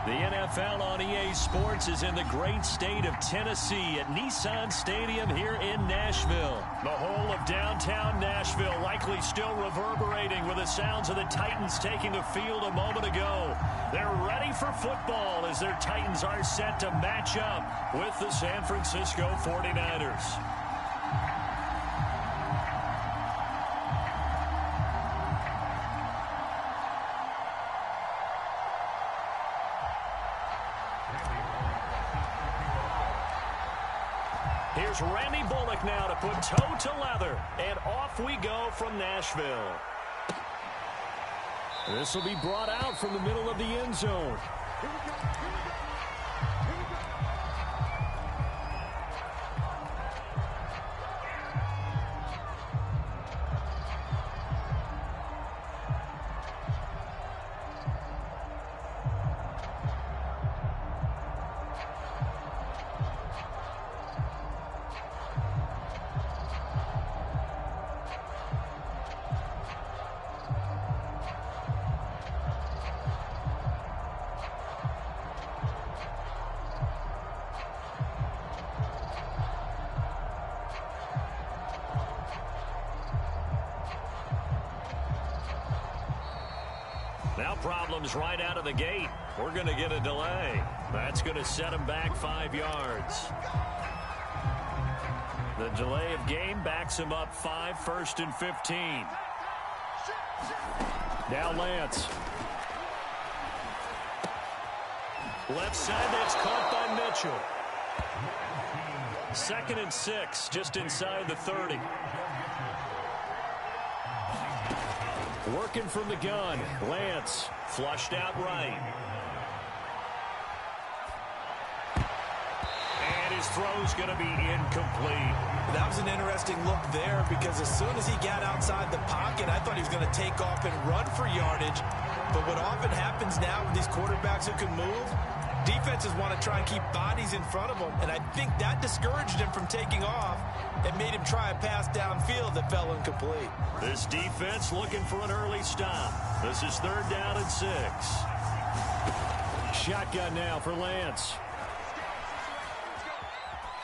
The NFL on EA Sports is in the great state of Tennessee at Nissan Stadium here in Nashville. The whole of downtown Nashville likely still reverberating with the sounds of the Titans taking the field a moment ago. They're ready for football as their Titans are set to match up with the San Francisco 49ers. Here's Randy Bullock now to put toe to leather, and off we go from Nashville. This will be brought out from the middle of the end zone. Now problems right out of the gate. We're going to get a delay. That's going to set him back 5 yards. The delay of game backs him up 5, 1st and 15. Now Lance. Left side, that's caught by Mitchell. 2nd and 6, just inside the 30. Working from the gun. Lance flushed out right. And his throw's going to be incomplete. That was an interesting look there because as soon as he got outside the pocket, I thought he was going to take off and run for yardage. But what often happens now with these quarterbacks who can move, defenses want to try and keep bodies in front of them. And I think that discouraged him from taking off and made him try a pass downfield that fell incomplete. This defense looking for an early stop. This is 3rd down and 6. Shotgun now for Lance.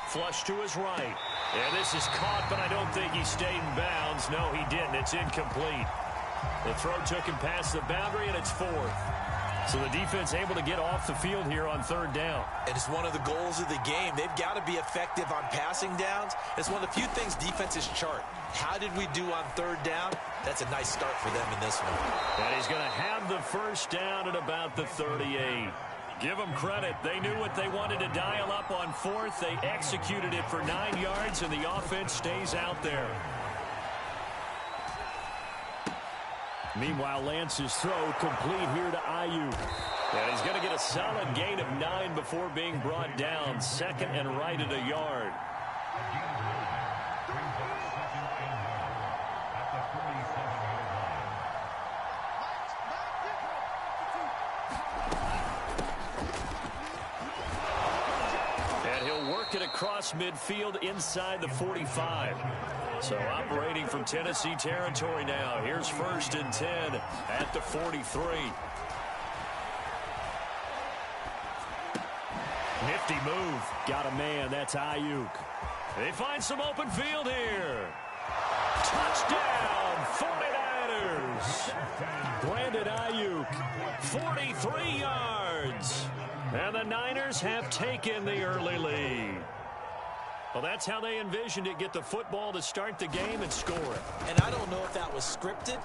Flush to his right. And this is caught, but I don't think he stayed in bounds. No, he didn't. It's incomplete. The throw took him past the boundary, and it's 4th. So the defense able to get off the field here on 3rd down. And it's one of the goals of the game. They've got to be effective on passing downs. It's one of the few things defenses chart. How did we do on 3rd down? That's a nice start for them in this one. And he's going to have the 1st down at about the 38. Give them credit. They knew what they wanted to dial up on 4th. They executed it for 9 yards, and the offense stays out there. Meanwhile, Lance's throw complete here to Ayuk. And he's going to get a solid gain of 9 before being brought down. 2nd and right at a yard. And he'll work it across midfield inside the 45. So operating from Tennessee territory now. Here's 1st and 10 at the 43. Nifty move. Got a man. That's Ayuk. They find some open field here. Touchdown, 49ers. Brandon Ayuk, 43 yards. And the Niners have taken the early lead. Well, that's how they envisioned it. Get the football to start the game and score it. And I don't know if that was scripted.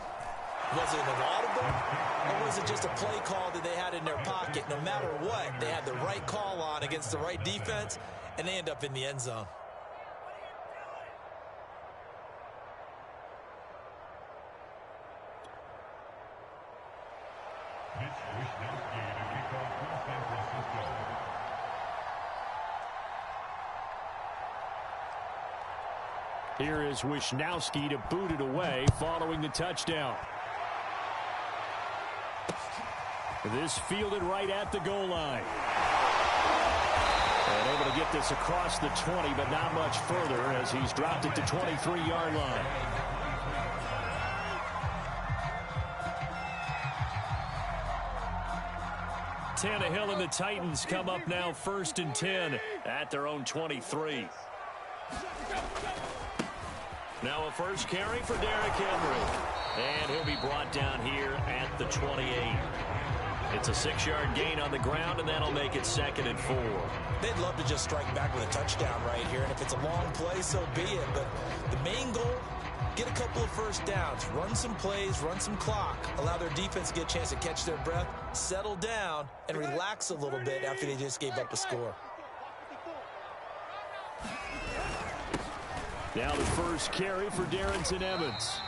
Was it an audible? Or was it just a play call that they had in their pocket? No matter what, they had the right call on against the right defense, and they end up in the end zone. Here is Wisnowski to boot it away following the touchdown. This fielded right at the goal line. And able to get this across the 20, but not much further as he's dropped it to 23-yard line. Tannehill and the Titans come up now 1st and 10 at their own 23. Now a first carry for Derrick Henry. And he'll be brought down here at the 28. It's a 6-yard gain on the ground, and that'll make it 2nd and 4. They'd love to just strike back with a touchdown right here, and if it's a long play, so be it. But the main goal, get a couple of first downs, run some plays, run some clock, allow their defense to get a chance to catch their breath, settle down, and relax a little bit after they just gave up a score. Now the first carry for Darrington Evans.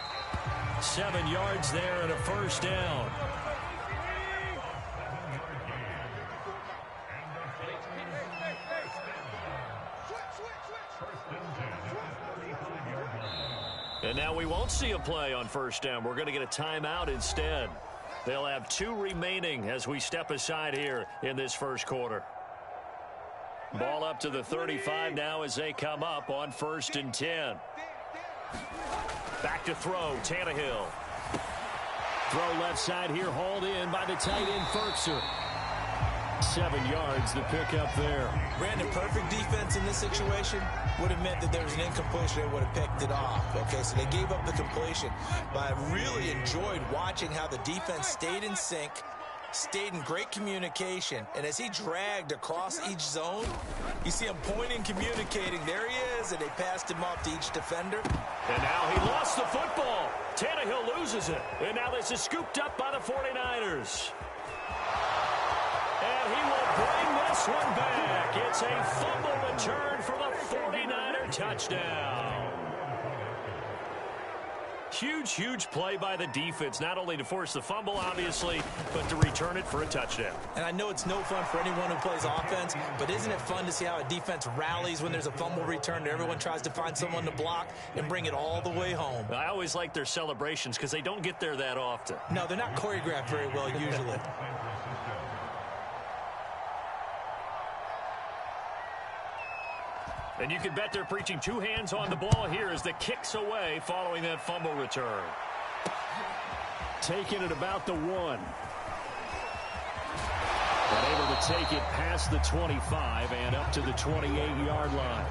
7 yards there and a first down. And now we won't see a play on first down. We're going to get a timeout instead. They'll have 2 remaining as we step aside here in this first quarter. Ball up to the 35 now as they come up on 1st and 10. Back to throw, Tannehill. Throw left side here, hauled in by the tight end, Ferkser. 7 yards, the pickup there. Brandon, perfect defense in this situation would have meant that there was an incompletion. They would have picked it off. Okay, so they gave up the completion. But I really enjoyed watching how the defense stayed in sync, stayed in great communication, and as he dragged across each zone, you see him pointing, communicating. There he is, and they passed him off to each defender. And now he lost the football. Tannehill loses it, and now this is scooped up by the 49ers. And he will bring this one back. It's a fumble return for the 49er touchdown. Huge play by the defense, not only to force the fumble, obviously, but to return it for a touchdown. And I know it's no fun for anyone who plays offense, but isn't it fun to see how a defense rallies when there's a fumble return and everyone tries to find someone to block and bring it all the way home? I always like their celebrations because they don't get there that often. No, they're not choreographed very well usually. And you can bet they're preaching 2 hands on the ball here as the kick's away following that fumble return. Taking it about the 1. But able to take it past the 25 and up to the 28-yard line.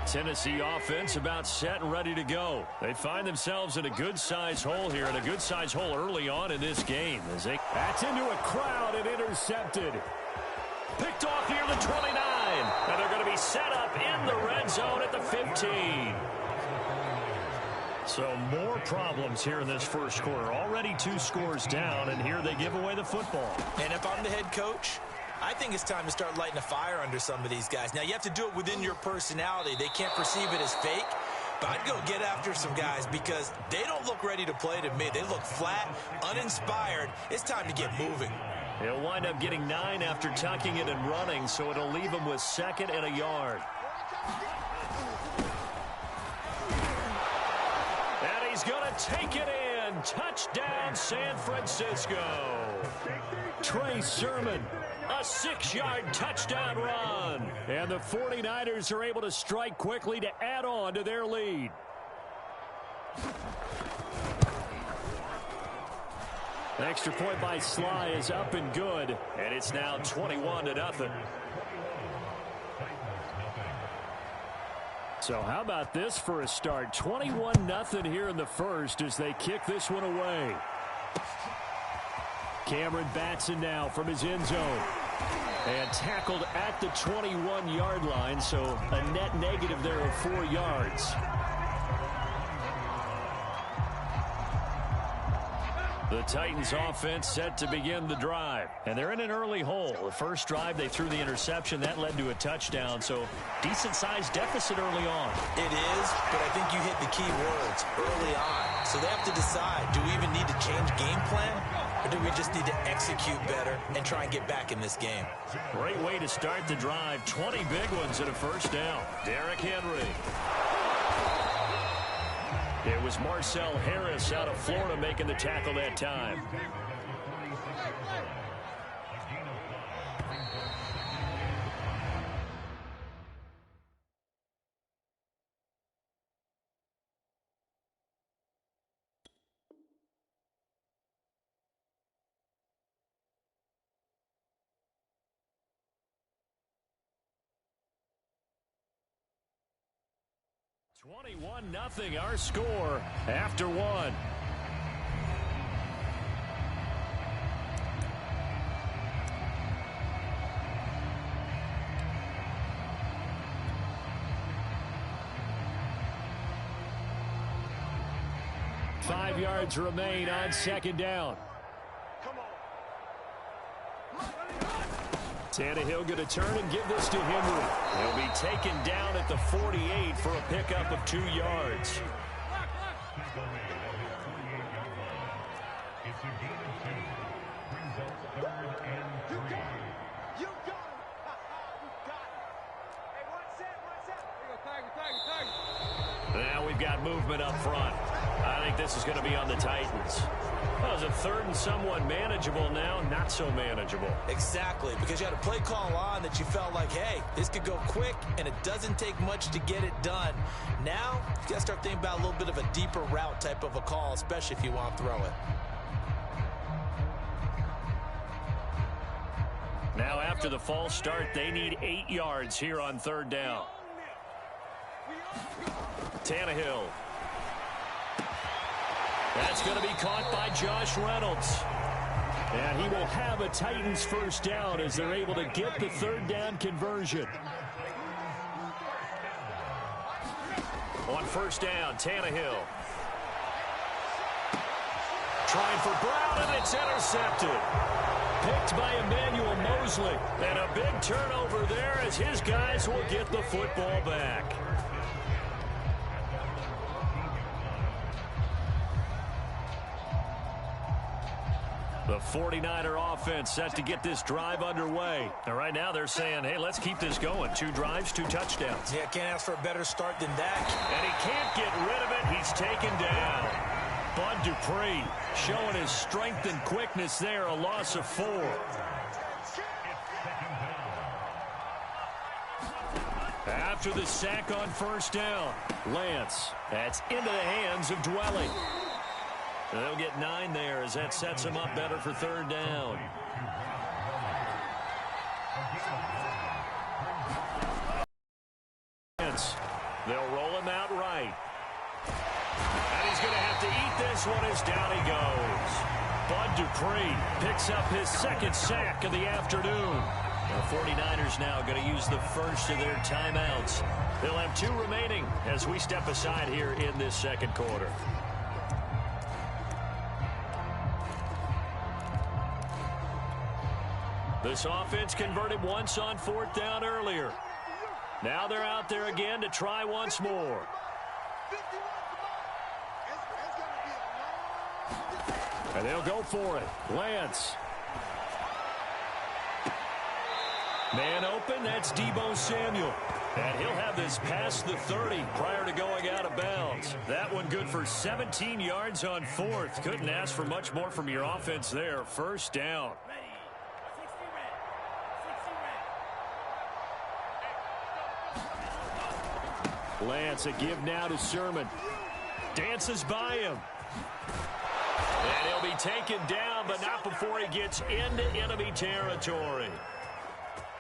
Tennessee offense about set and ready to go. They find themselves in a good-sized hole here, and a good-sized hole early on in this game. That's into a crowd and intercepted. Picked off near the 29. And they're going to be set up in the red zone at the 15. So more problems here in this first quarter. Already 2 scores down, and here they give away the football. And if I'm the head coach, I think it's time to start lighting a fire under some of these guys. Now, you have to do it within your personality. They can't perceive it as fake. But I'd go get after some guys because they don't look ready to play to me. They look flat, uninspired. It's time to get moving. He'll wind up getting 9 after tucking it and running, so it'll leave him with 2nd and a yard. And he's going to take it in. Touchdown, San Francisco. Trey Sermon. A 6-yard touchdown run. And the 49ers are able to strike quickly to add on to their lead. Extra point by Sly is up and good. And it's now 21-0. So how about this for a start? 21-0 here in the first as they kick this one away. Cameron Batson now from his end zone. And tackled at the 21-yard line, so a net negative there of 4 yards. The Titans offense set to begin the drive. And they're in an early hole. The first drive, they threw the interception. That led to a touchdown, so decent-sized deficit early on. It is, but I think you hit the key words early on. So they have to decide, do we even need to change game plan? Or do we just need to execute better and try and get back in this game? Great way to start the drive. 20 big ones and a first down. Derrick Henry. It was Marcel Harris out of Florida making the tackle that time. 21-0 our score after one. Five yards remain on second down. Tannehill going to turn and give this to Henry. He'll be taken down at the 48 for a pickup of 2 yards. Now we've got movement up front. I think this is going to be on the Titans. Well, it's a third and somewhat manageable now, not so manageable. Exactly, because you had a play call on that you felt like, hey, this could go quick, and it doesn't take much to get it done. Now, you got to start thinking about a little bit of a deeper route type of a call, especially if you want to throw it. Now, after the false start, they need 8 yards here on third down. Tannehill. That's going to be caught by Josh Reynolds. And he will have a Titans first down as they're able to get the third down conversion. On first down, Tannehill. Trying for Brown, and it's intercepted. Picked by Emmanuel Mosley. And a big turnover there as his guys will get the football back. The 49er offense set to get this drive underway. And right now they're saying, hey, let's keep this going. 2 drives, 2 touchdowns. Yeah, can't ask for a better start than that. And he can't get rid of it. He's taken down. Bud Dupree showing his strength and quickness there. A loss of 4. After the sack on first down, Lance. That's into the hands of Dwelly. They'll get 9 there as that sets him up better for third down. They'll roll him out right. And he's going to have to eat this one as down he goes. Bud Dupree picks up his second sack of the afternoon. The 49ers now going to use the first of their timeouts. They'll have 2 remaining as we step aside here in this second quarter. This offense converted once on fourth down earlier. Now they're out there again to try once more. And they'll go for it. Lance. Man open, that's Deebo Samuel. And he'll have this past the 30 prior to going out of bounds. That one good for 17 yards on fourth. Couldn't ask for much more from your offense there. First down. Lance, a give now to Sermon. Dances by him. And he'll be taken down, but not before he gets into enemy territory.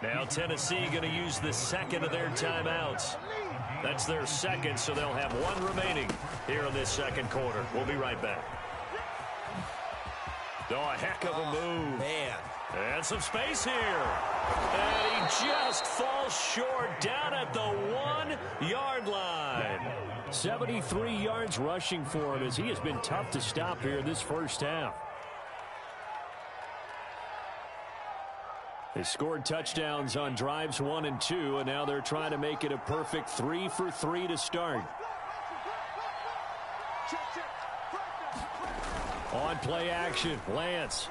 Now Tennessee going to use the second of their timeouts. That's their second, so they'll have 1 remaining here in this second quarter. We'll be right back. Oh, a heck of a move. Man. And some space here. And he just falls short down at the 1-yard line. 73 yards rushing for him as he has been tough to stop here in this first half. They scored touchdowns on drives 1 and 2, and now they're trying to make it a perfect 3 for 3 to start. On play action, Lance.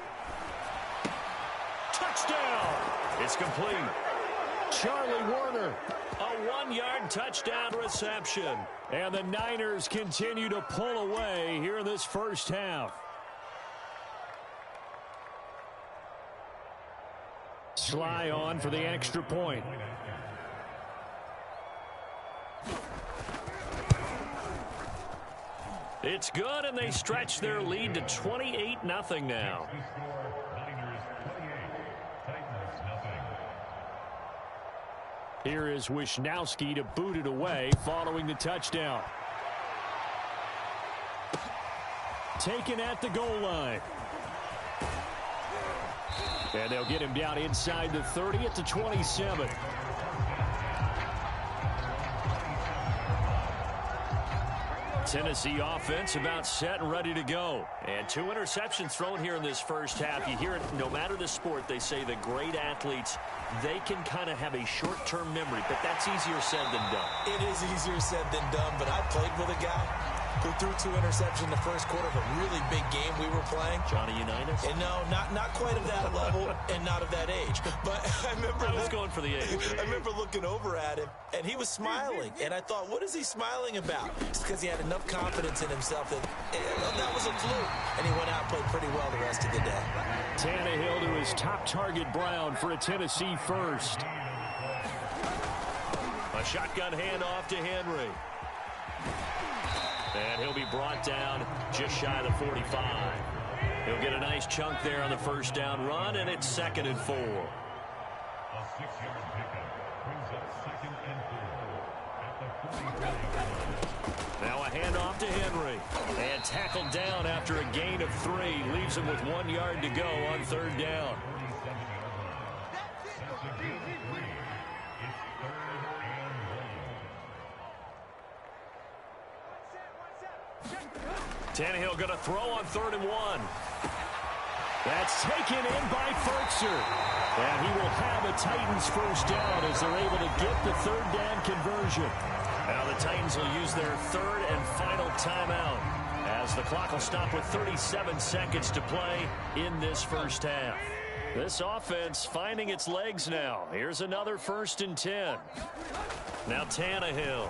Touchdown! It's complete. Charlie Warner, a 1-yard touchdown reception. And the Niners continue to pull away here in this first half. Sly on for the extra point. It's good, and they stretch their lead to 28-0 now. Here is Wisnowski to boot it away following the touchdown. Taken at the goal line. And they'll get him down inside the 30 at the 27. Tennessee offense about set and ready to go. And 2 interceptions thrown here in this first half. You hear it no matter the sport. They say the great athletes, they can kind of have a short-term memory, but that's easier said than done. It is easier said than done, but I played with a guy who threw 2 interceptions in the first quarter of a really big game we were playing. Johnny Unitas? And no, not quite of that level and not of that age. But I was going for the age. I remember looking over at him, and he was smiling. And I thought, what is he smiling about? It's because he had enough confidence in himself that that was a fluke. And he went out and played pretty well the rest of the day. Tannehill to his top target, Brown, for a Tennessee first. A shotgun handoff to Henry. And he'll be brought down just shy of the 45. He'll get a nice chunk there on the first down run, and it's 2nd and 4. A 6-yard pickup brings up 2nd and 4 at the 40. Now a handoff to Henry. And tackled down after a gain of 3. Leaves him with 1 yard to go on 3rd down. Tannehill going to throw on 3rd and 1. That's taken in by Ferkser. And he will have a Titans first down as they're able to get the 3rd down conversion. Now the Titans will use their 3rd and final timeout as the clock will stop with 37 seconds to play in this first half. This offense finding its legs now. Here's another 1st and 10. Now Tannehill.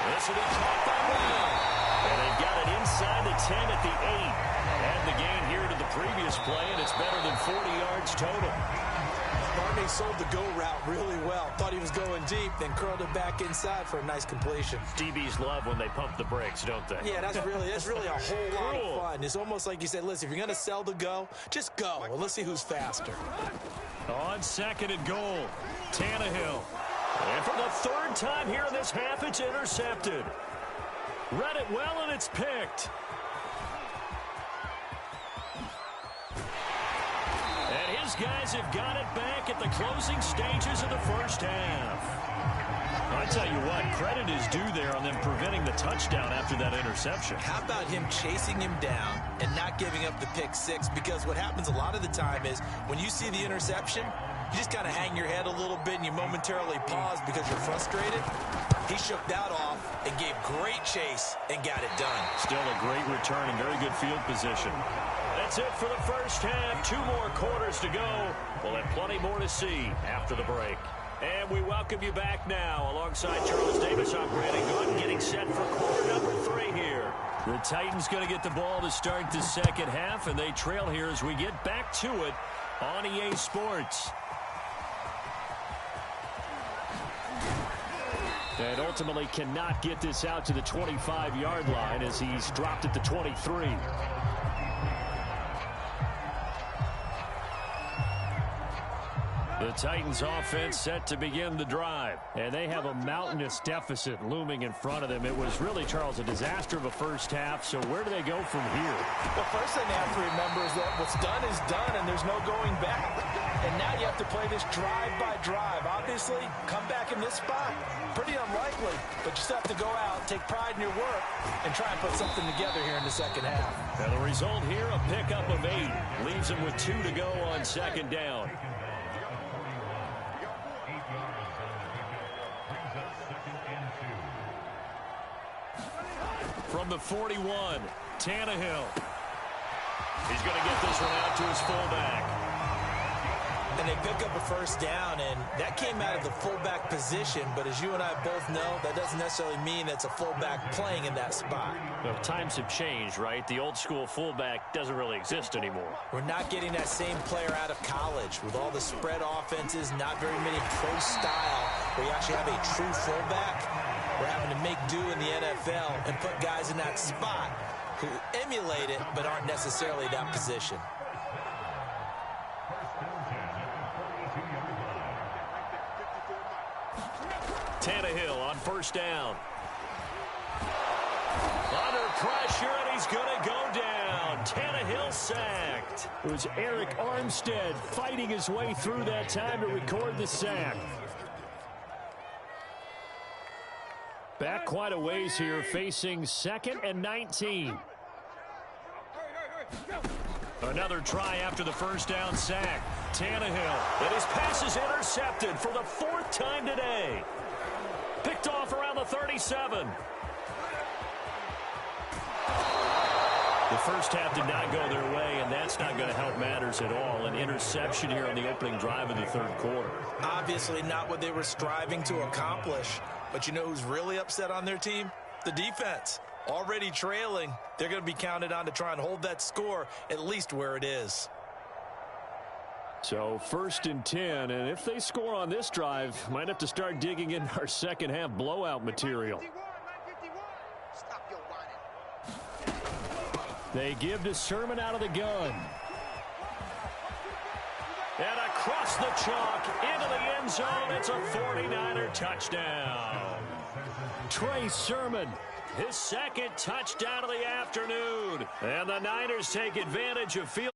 This will be caught by Brown. And they've got it inside the 10 at the 8. And the gain here to the previous play, and it's better than 40 yards total. Barney sold the go route really well. Thought he was going deep, then curled it back inside for a nice completion. DBs love when they pump the brakes, don't they? Yeah, that's really a whole lot of fun. It's almost like you said, listen, if you're going to sell the go, just go. Well, let's see who's faster. On 2nd and goal, Tannehill. And for the 3rd time here in this half, it's intercepted. Read it well, and it's picked. And his guys have got it back at the closing stages of the first half. I tell you what, credit is due there on them preventing the touchdown after that interception. How about him chasing him down and not giving up the pick 6? Because what happens a lot of the time is when you see the interception, you just kind of hang your head a little bit and you momentarily pause because you're frustrated. He shook that off and gave great chase and got it done. Still a great return and very good field position. That's it for the first half. 2 more quarters to go. We'll have plenty more to see after the break. And we welcome you back now alongside Charles Davis. I'm Brandon Good, getting set for quarter number 3 here. The Titans going to get the ball to start the second half, and they trail here as we get back to it on EA Sports. And ultimately cannot get this out to the 25-yard line as he's dropped at the 23. The Titans offense set to begin the drive. And they have a mountainous deficit looming in front of them. It was really, Charles, a disaster of a first half. So where do they go from here? The first thing they have to remember is that what's done is done and there's no going back. And now you have to play this drive by drive. Obviously, come back in this spot, pretty unlikely. But you still have to go out, take pride in your work, and try and put something together here in the second half. And the result here, a pickup of 8. Leaves them with 2 to go on 2nd down. From the 41, Tannehill. He's going to get this one out to his fullback. And they pick up a first down, and that came out of the fullback position. But as you and I both know, that doesn't necessarily mean that's a fullback playing in that spot. Well, times have changed, right? The old school fullback doesn't really exist anymore. We're not getting that same player out of college with all the spread offenses, not very many pro style where you actually have a true fullback. We're having to make do in the NFL and put guys in that spot who emulate it but aren't necessarily that position. Tannehill on first down. Under pressure, and he's going to go down. Tannehill sacked. It was Eric Armstead fighting his way through that time to record the sack. Back quite a ways here, facing 2nd and 19. Another try after the first down sack. Tannehill, and his pass is intercepted for the 4th time today. Picked off around the 37. The first half did not go their way, and that's not going to help matters at all. An interception here on the opening drive of the 3rd quarter. Obviously not what they were striving to accomplish. But you know who's really upset on their team? The defense. Already trailing. They're going to be counted on to try and hold that score at least where it is. So 1st and 10, and if they score on this drive, might have to start digging in our second half blowout material. They give to Sermon out of the gun. And across the chalk into the end zone, it's a 49er touchdown. Trey Sermon, his 2nd touchdown of the afternoon. And the Niners take advantage of field